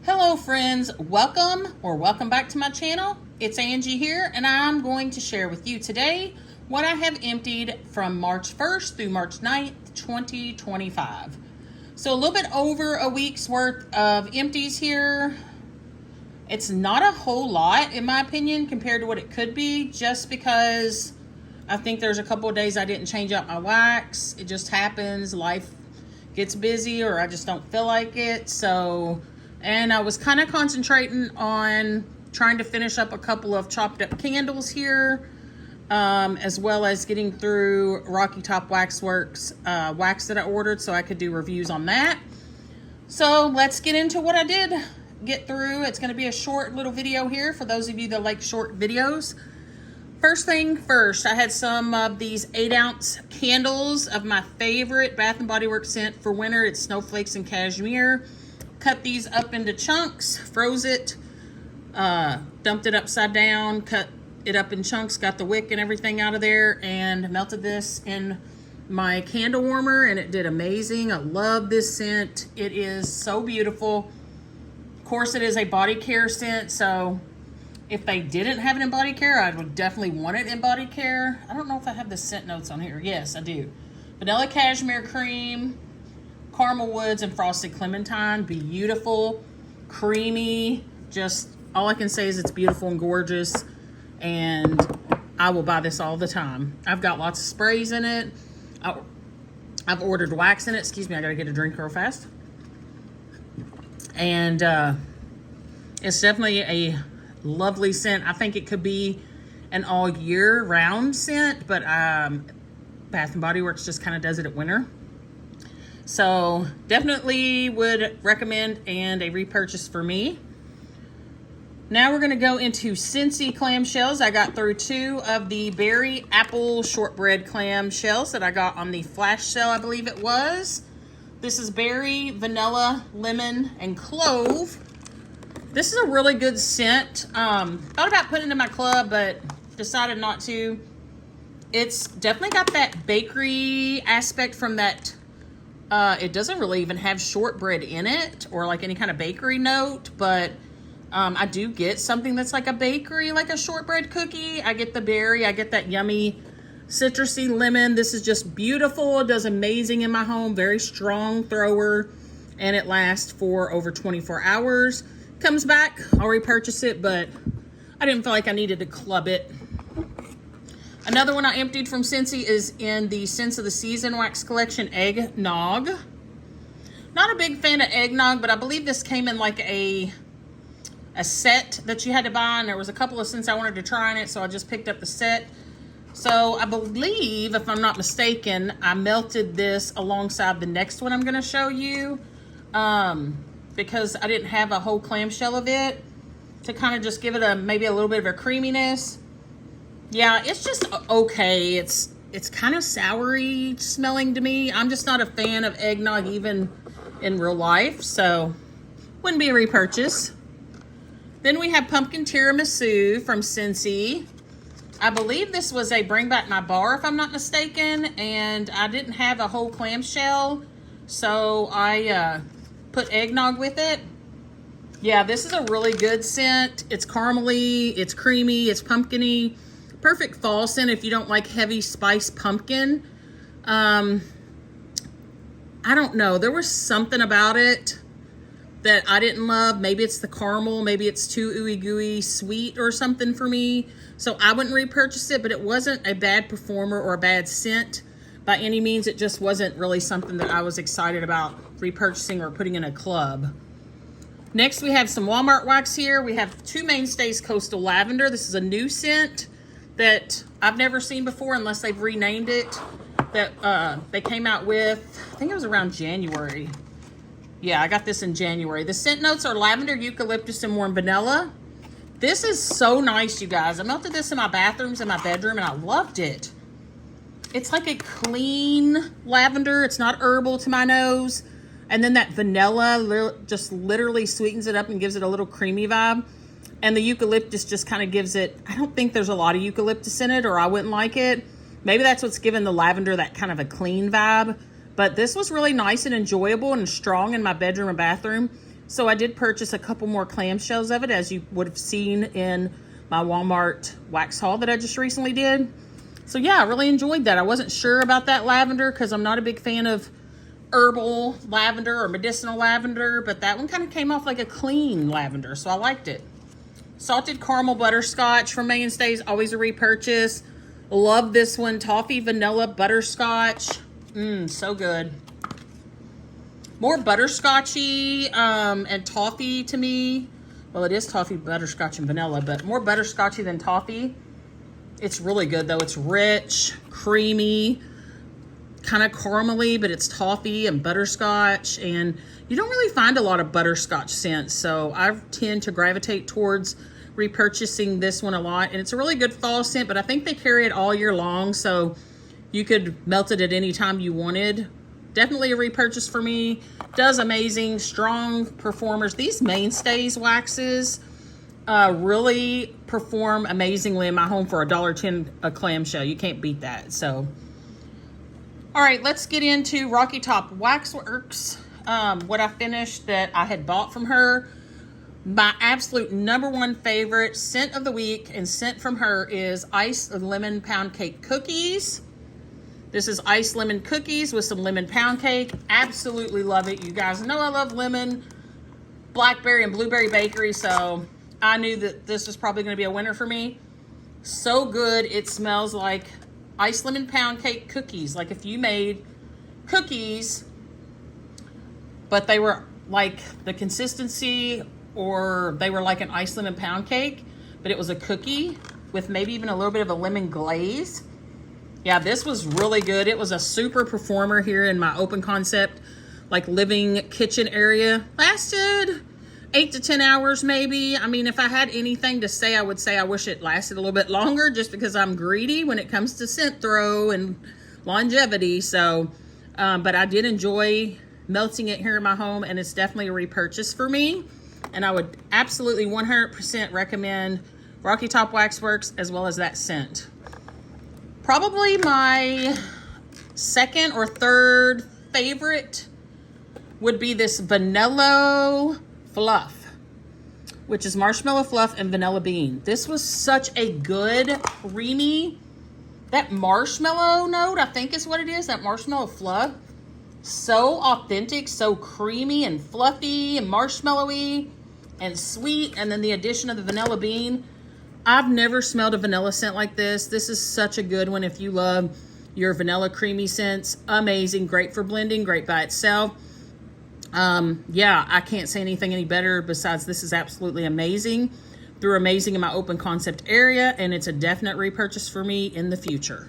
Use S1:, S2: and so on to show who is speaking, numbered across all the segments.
S1: Hello friends, welcome back to my channel. It's Angie here, and I'm going to share with you today what I have emptied from March 1st through March 9th, 2025. So a little bit over a week's worth of empties here. It's not a whole lot in my opinion compared to what it could be, just because I think there's a couple of days I didn't change out my wax. It just happens, life gets busy, or I just don't feel like it. And I was kind of concentrating on trying to finish up a couple of chopped up candles here, as well as getting through Rocky Top Waxworks wax that I ordered so I could do reviews on that. So let's get into what I did get through. It's going to be a short little video here for those of you that like short videos. First thing first, I had some of these 8-ounce candles of my favorite Bath & Body Works scent for winter. It's Snowflakes and Cashmere. Cut these up into chunks, froze it, dumped it upside down, cut it up in chunks, got the wick and everything out of there, and melted this in my candle warmer, and it did amazing. I love this scent. It is so beautiful. Of course, it is a body care scent, so if they didn't have it in body care, I would definitely want it in body care. I don't know if I have the scent notes on here. Yes, I do. Vanilla cashmere cream, caramel woods, and frosted clementine. Beautiful, creamy. Just all I can say is it's beautiful and gorgeous, and I will buy this all the time. I've got lots of sprays in it. I've ordered wax in it. Excuse me, I gotta get a drink real fast. And it's definitely a lovely scent. I think it could be an all year round scent, but Bath & Body Works just kind of does it at winter. So definitely would recommend, and a repurchase for me. Now we're going to go into Scentsy clamshells. I got through 2 of the berry apple shortbread clamshells that I got on the flash sale, I believe it was. This is berry, vanilla, lemon, and clove. This is a really good scent. Thought about putting it in my club, but decided not to. It's definitely got that bakery aspect from that. It doesn't really even have shortbread in it or like any kind of bakery note, but I do get something that's like a bakery, like a shortbread cookie. I get the berry, I get that yummy citrusy lemon. This is just beautiful. It does amazing in my home. Very strong thrower, and it lasts for over 24 hours. Comes back, I'll repurchase it, but I didn't feel like I needed to club it. Another one I emptied from Scentsy is in the Scents of the Season Wax Collection Eggnog. Not a big fan of eggnog, but I believe this came in like a set that you had to buy, and there was a couple of scents I wanted to try in it, so I just picked up the set. So I believe, if I'm not mistaken, I melted this alongside the next one I'm going to show you, because I didn't have a whole clamshell of it, to kind of just give it maybe a little bit of a creaminess. Yeah, it's just okay. It's kind of soury smelling to me. I'm just not a fan of eggnog even in real life, so wouldn't be a repurchase. Then we have Pumpkin Tiramisu from Scentsy. I believe this was a Bring Back My Bar, if I'm not mistaken, and I didn't have a whole clamshell, so I put eggnog with it. Yeah, this is a really good scent. It's caramely, it's creamy, it's pumpkin-y. Perfect fall scent if you don't like heavy spice pumpkin. I don't know. There was something about it that I didn't love. Maybe it's the caramel. Maybe it's too ooey gooey sweet or something for me. So I wouldn't repurchase it, but it wasn't a bad performer or a bad scent by any means. It just wasn't really something that I was excited about repurchasing or putting in a club. Next, we have some Walmart wax here. We have 2 Mainstays Coastal Lavender. This is a new scent that I've never seen before unless they've renamed it, that they came out with, I think it was around January. Yeah, I got this in January. The scent notes are lavender, eucalyptus, and warm vanilla. This is so nice, you guys. I melted this in my bathrooms, in my bedroom, and I loved it. It's like a clean lavender. It's not herbal to my nose. And then that vanilla just literally sweetens it up and gives it a little creamy vibe. And the eucalyptus just kind of gives it, I don't think there's a lot of eucalyptus in it, or I wouldn't like it. Maybe that's what's giving the lavender that kind of a clean vibe. But this was really nice and enjoyable and strong in my bedroom and bathroom. So I did purchase a couple more clamshells of it, as you would have seen in my Walmart wax haul that I just recently did. So yeah, I really enjoyed that. I wasn't sure about that lavender because I'm not a big fan of herbal lavender or medicinal lavender, but that one kind of came off like a clean lavender, so I liked it. Salted caramel butterscotch from Mainstays, always a repurchase. Love this one, toffee vanilla butterscotch. So good. More butterscotchy and toffee to me. Well, it is toffee, butterscotch, and vanilla, but more butterscotchy than toffee. It's really good though. It's rich, creamy, kind of caramely, but it's toffee and butterscotch, and you don't really find a lot of butterscotch scents, so I tend to gravitate towards repurchasing this one a lot. And it's a really good fall scent, but I think they carry it all year long, so you could melt it at any time you wanted. Definitely a repurchase for me. Does amazing, strong performers. These Mainstays waxes really perform amazingly in my home for $1.10 a clamshell. You can't beat that. So, all right, let's get into Rocky Top Waxworks. What I finished that I had bought from her. My absolute #1 favorite scent of the week and scent from her is Iced Lemon Pound Cake Cookies. This is iced lemon cookies with some lemon pound cake. Absolutely love it. You guys know I love lemon, blackberry, and blueberry bakery, so I knew that this was probably going to be a winner for me. So good. It smells like iced lemon pound cake cookies. Like if you made cookies, but they were like the consistency, or they were like an iced lemon pound cake, but it was a cookie with maybe even a little bit of a lemon glaze. Yeah, this was really good. It was a super performer here in my open concept, like living kitchen area. Lasted 8 to 10 hours maybe. I mean, if I had anything to say, I would say I wish it lasted a little bit longer, just because I'm greedy when it comes to scent throw and longevity. So, but I did enjoy melting it here in my home, and it's definitely a repurchase for me. And I would absolutely 100% recommend Rocky Top Waxworks as well as that scent. Probably my second or third favorite would be this Vanilla Fluff, which is marshmallow fluff and vanilla bean. This was such a good, creamy, that marshmallow note, I think is what it is, that marshmallow fluff. So authentic, so creamy and fluffy and marshmallowy and sweet. And then the addition of the vanilla bean. I've never smelled a vanilla scent like this. This is such a good one if you love your vanilla creamy scents. Amazing, great for blending, great by itself. Yeah, I can't say anything any better besides this is absolutely amazing. Threw amazing in my open concept area, and it's a definite repurchase for me in the future.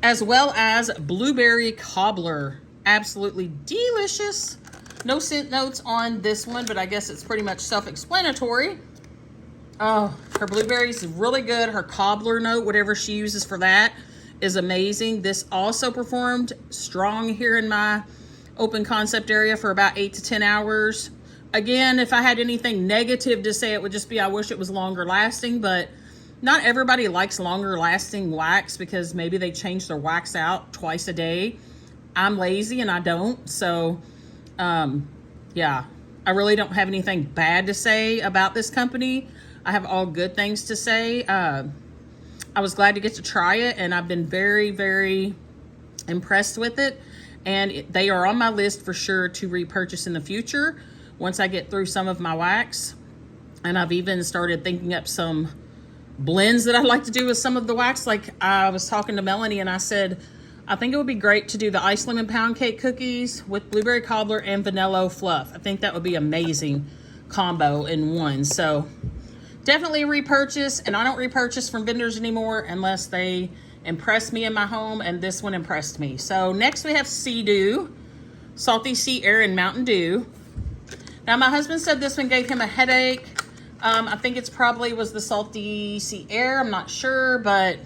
S1: As well as Blueberry Cobbler. Absolutely delicious. No scent notes on this one, but I guess it's pretty much self-explanatory. Oh, her blueberries is really good. Her cobbler note, whatever she uses for that, is amazing. This also performed strong here in my open concept area for about 8 to 10 hours. Again, if I had anything negative to say, it would just be I wish it was longer lasting, but not everybody likes longer lasting wax because maybe they change their wax out twice a day. I'm lazy and I don't. So, yeah, I really don't have anything bad to say about this company. I have all good things to say. I was glad to get to try it, and I've been very, very impressed with it. And they are on my list for sure to repurchase in the future once I get through some of my wax. And I've even started thinking up some blends that I'd like to do with some of the wax. Like I was talking to Melanie and I said, I think it would be great to do the iced lemon pound cake cookies with blueberry cobbler and vanilla fluff. I think that would be amazing combo in one. So definitely a repurchase, and I don't repurchase from vendors anymore unless they impress me in my home, and this one impressed me. So next we have Sea Dew, Salty Sea Air and Mountain Dew. Now my husband said this one gave him a headache. I think it's probably was the Salty Sea Air, I'm not sure, but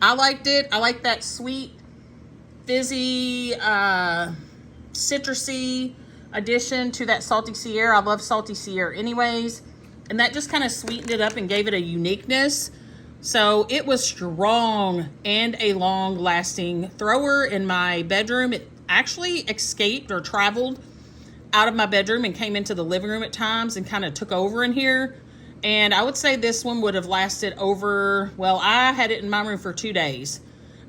S1: I liked it. I like that sweet, fizzy, citrusy addition to that Salty Sea Air. I love Salty Sea Air anyways. And that just kind of sweetened it up and gave it a uniqueness. So it was strong and a long-lasting thrower in my bedroom. It actually escaped or traveled out of my bedroom and came into the living room at times and kind of took over in here. And I would say this one would have lasted over, well, I had it in my room for 2 days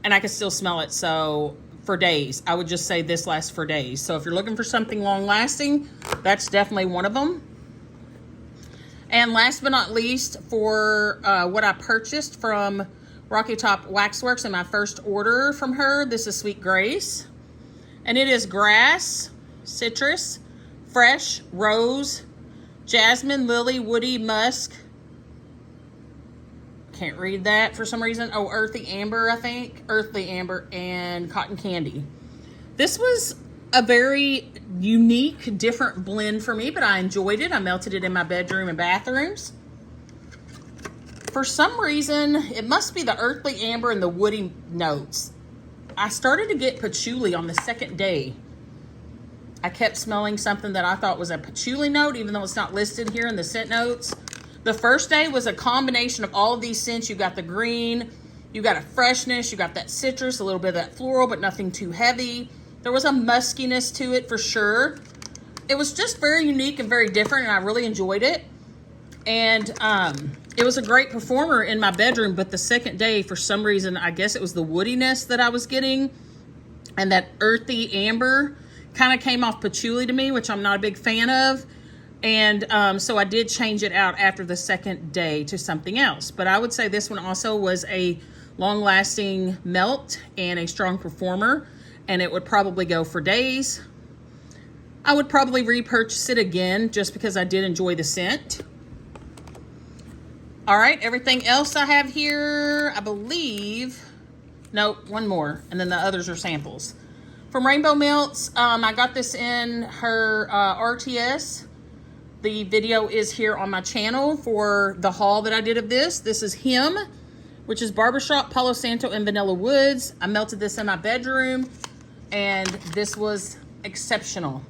S1: and I could still smell it. So for days, I would just say this lasts for days. So if you're looking for something long lasting, that's definitely one of them. And last but not least, for what I purchased from Rocky Top Waxworks in my first order from her, this is Sweet Grace. And it is grass, citrus, fresh, rose, jasmine, lily, woody, musk. Can't read that for some reason. Oh, earthy amber, I think. Earthy amber and cotton candy. This was a very unique, different blend for me, but I enjoyed it. I melted it in my bedroom and bathrooms. For some reason, it must be the earthly amber and the woody notes. I started to get patchouli on the second day. I kept smelling something that I thought was a patchouli note, even though it's not listed here in the scent notes. The first day was a combination of all of these scents. You got the green, you got a freshness, you got that citrus, a little bit of that floral, but nothing too heavy. There was a muskiness to it for sure. It was just very unique and very different, and I really enjoyed it. And it was a great performer in my bedroom, but the second day, for some reason, I guess it was the woodiness that I was getting, and that earthy amber kind of came off patchouli to me, which I'm not a big fan of. And so I did change it out after the second day to something else. But I would say this one also was a long-lasting melt and a strong performer, and it would probably go for days. I would probably repurchase it again just because I did enjoy the scent. All right, everything else I have here, I believe, nope, one more, and then the others are samples. From Rainbow Melts, I got this in her RTS. The video is here on my channel for the haul that I did of this. This is Him, which is Barbershop, Palo Santo, and Vanilla Woods. I melted this in my bedroom, and this was exceptional.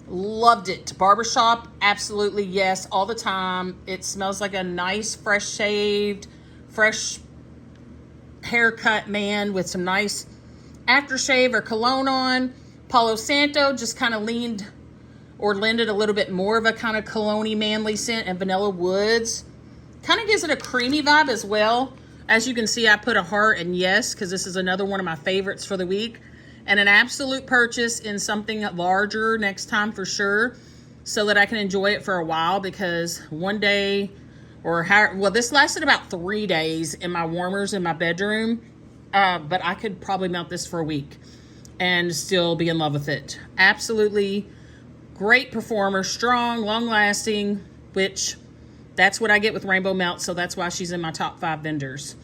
S1: Loved it. Barbershop, absolutely yes, all the time. It smells like a nice, fresh shaved, fresh haircut man with some nice aftershave or cologne on. Palo Santo just kind of leaned or lended a little bit more of a kind of cologne-y manly scent, and Vanilla Woods kind of gives it a creamy vibe as well. As you can see, I put a heart and yes, because this is another one of my favorites for the week. And an absolute purchase in something larger next time for sure, so that I can enjoy it for a while, because one day, or how, well, this lasted about 3 days in my warmers in my bedroom, but I could probably melt this for a week and still be in love with it. Absolutely great performer, strong, long-lasting, which that's what I get with Rainbow Melt, so that's why she's in my top 5 vendors.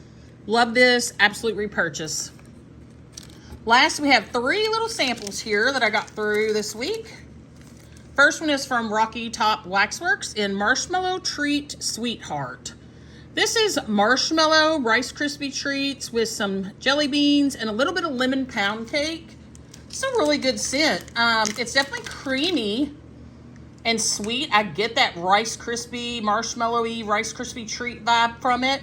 S1: Love this, absolute repurchase. Last, we have 3 little samples here that I got through this week. First one is from Rocky Top Waxworks in Marshmallow Treat Sweetheart. This is marshmallow Rice Krispie treats with some jelly beans and a little bit of lemon pound cake. It's a really good scent. It's definitely creamy and sweet. I get that Rice Krispie, marshmallowy Rice Krispie treat vibe from it.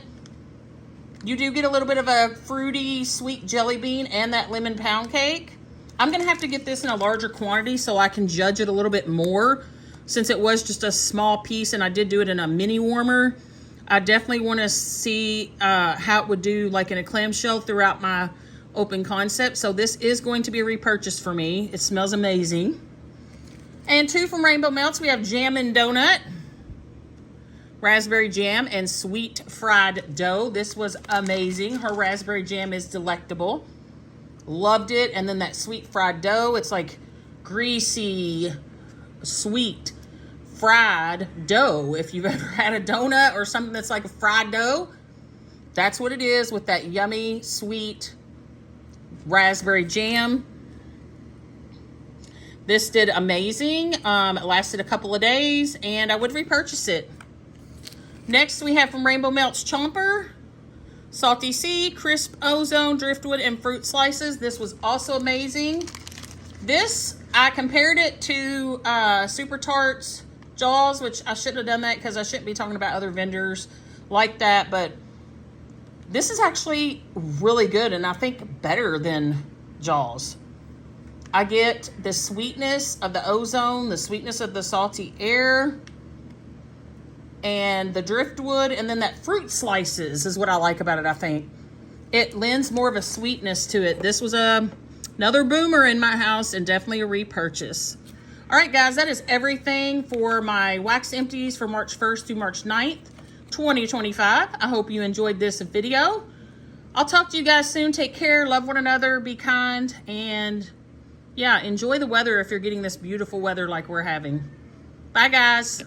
S1: You do get a little bit of a fruity, sweet jelly bean and that lemon pound cake. I'm going to have to get this in a larger quantity so I can judge it a little bit more, since it was just a small piece and I did do it in a mini warmer. I definitely want to see how it would do like in a clamshell throughout my open concept. So this is going to be a repurchase for me. It smells amazing. And 2 from Rainbow Melts. We have Jam and Donut, raspberry jam, and sweet fried dough. This was amazing. Her raspberry jam is delectable. Loved it. And then that sweet fried dough, it's like greasy, sweet fried dough. If you've ever had a donut or something that's like a fried dough, that's what it is, with that yummy, sweet raspberry jam. This did amazing. It lasted a couple of days, and I would repurchase it. Next, we have from Rainbow Melts Chomper, Salty Sea, Crisp Ozone, Driftwood, and Fruit Slices. This was also amazing. This, I compared it to Super Tarts Jaws, which I shouldn't have done that because I shouldn't be talking about other vendors like that, but this is actually really good, and I think better than Jaws. I get the sweetness of the ozone, the sweetness of the salty air, and the driftwood, and then that fruit slices is what I like about it, I think. It lends more of a sweetness to it. This was another boomer in my house and definitely a repurchase. All right, guys, that is everything for my wax empties for March 1st through March 9th, 2025. I hope you enjoyed this video. I'll talk to you guys soon. Take care, love one another, be kind, and yeah, enjoy the weather if you're getting this beautiful weather like we're having. Bye, guys.